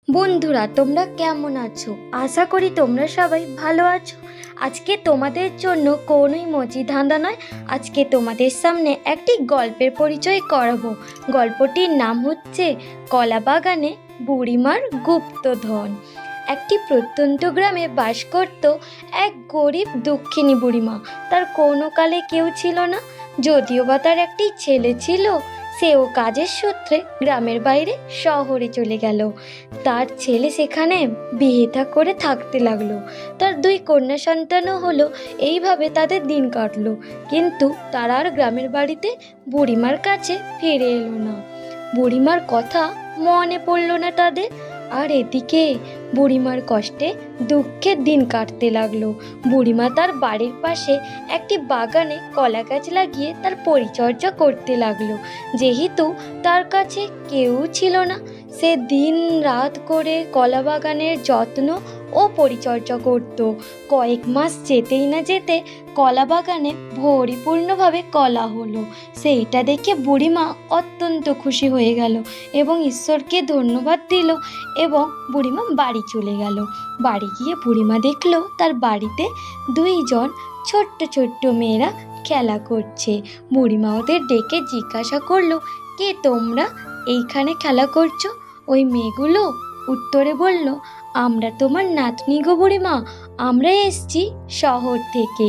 বন্ধুরা, তোমরা কেমন আছো? আশা করি তোমরা সবাই ভালো আছো। আজকে তোমাদের জন্য কোনোই মজি ধাঁধা নয়, আজকে তোমাদের সামনে একটি গল্পের পরিচয় করাবো। গল্পটির নাম হচ্ছে কলাবাগানে বুড়িমার গুপ্তধন। একটি প্রত্যন্ত গ্রামে বাস করত এক গরিব দুঃখিনী বুড়িমা। তার কোনো কালে কেউ ছিল না, যদিও বা তার একটি ছেলে ছিল। সেও কাজের সূত্রে গ্রামের বাইরে শহরে চলে গেল। তার ছেলে সেখানে বিয়ে করে থাকতে লাগলো। তার দুই কন্যা সন্তানও হলো। এইভাবে তাদের দিন কাটলো, কিন্তু তারা আর গ্রামের বাড়িতে বুড়িমার কাছে ফিরে এলো না। বুড়িমার কথা মনে পড়লো না তাদের। আর এদিকে বুড়িমার কষ্টে দুঃখের দিন কাটতে লাগলো। বুড়িমা তার বাড়ির পাশে একটি বাগানে কলা গাছ লাগিয়ে তার পরিচর্যা করতে লাগলো। যেহেতু তার কাছে কেউ ছিল না, সে দিন রাত করে কলা বাগানের যত্ন ও পরিচর্যা করত। কয়েক মাস যেতেই না যেতে কলা বাগানে পরিপূর্ণভাবে কলা হলো। সেইটা দেখে বুড়িমা অত্যন্ত খুশি হয়ে গেল এবং ঈশ্বরকে ধন্যবাদ দিল এবং বুড়িমা বাড়ি চলে গেল। বাড়ি গিয়ে বুড়িমা দেখলো তার বাড়িতে দুইজন ছোট্ট ছোট্ট মেয়েরা খেলা করছে। বুড়িমা ওদের ডেকে জিজ্ঞাসা করলো, কে তোমরা এইখানে খেলা করছো? ওই মেয়েগুলো উত্তরে বলল, আমরা তোমার নাতনি গো বুড়িমা, আমরা এসেছি শহর থেকে।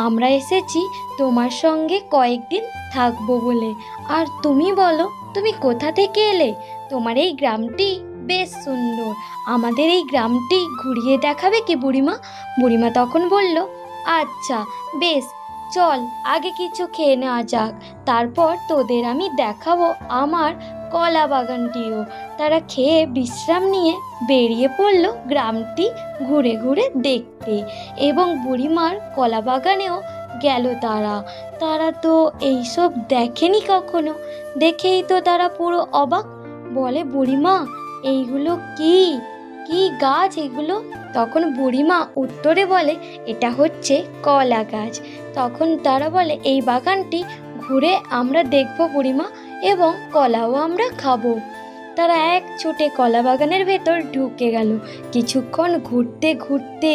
আমরা এসেছি তোমার সঙ্গে কয়েকদিন থাকবো বলে। আর তুমি বলো, তুমি কোথা থেকে এলে? তোমার এই গ্রামটি বেশ সুন্দর, আমাদের এই গ্রামটি ঘুরিয়ে দেখাবে কি বুড়িমা? বুড়িমা তখন বলল, আচ্ছা বেশ, চল আগে কিছু খেয়ে নেওয়া যাক, তারপর তোদের আমি দেখাবো আমার কলা বাগানটিও। তারা খেয়ে বিশ্রাম নিয়ে বেরিয়ে পড়ল গ্রামটি ঘুরে ঘুরে দেখতে এবং বুড়িমার কলা বাগানেও গেল তারা তো এইসব দেখেনি কখনো। দেখেই তো তারা পুরো অবাক। বলে, বুড়িমা এইগুলো কি কি গাছ এগুলো? তখন বুড়িমা উত্তরে বলে, এটা হচ্ছে কলা গাছ। তখন তারা বলে, এই বাগানটি ঘুরে আমরা দেখব বুড়িমা এবং কলাও আমরা খাবো। তারা এক ছুটে কলা বাগানের ভেতর ঢুকে গেল। কিছুক্ষণ ঘুরতে ঘুরতে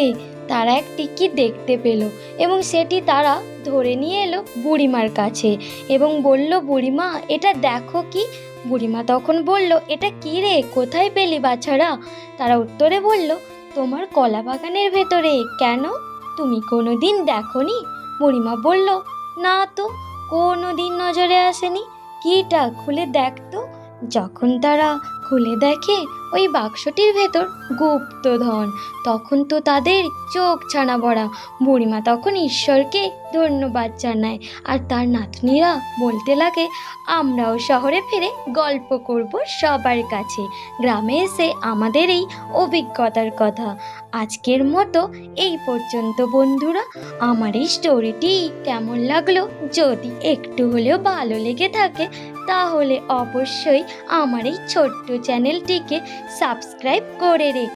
তারা একটি কি দেখতে পেল এবং সেটি তারা ধরে নিয়ে এলো বুড়িমার কাছে এবং বলল, বুড়িমা এটা দেখো কি? বুড়িমা তখন বলল, এটা কি রে, কোথায় পেলি বাছারা? তারা উত্তরে বলল, তোমার কলা বাগানের ভেতরে। কেন, তুমি কোনো দিন দেখোনি? বুড়িমা বলল, না তো, কোনো দিন নজরে আসেনি। কিটা খুলে দেখতো। যখন তারা খুলে দেখে ওই বাক্সটির ভেতর গুপ্তধন, তখন তো তাদের চোখ ছানা বড়া। বুড়িমা তখন ঈশ্বরকে ধন্যবাদ জানায় আর তার নাতনিরা বলতে লাগে, আমরাও শহরে ফিরে গল্প করব সবার কাছে, গ্রামে এসে আমাদের এই অভিজ্ঞতার কথা। আজকের মতো এই পর্যন্ত বন্ধুরা। আমার এই স্টোরিটি কেমন লাগলো? যদি একটু হলেও ভালো লেগে থাকে তাহলে অবশ্যই আমার এই ছোট্ট চ্যানেলটিকে সাবস্ক্রাইব করে রেখো।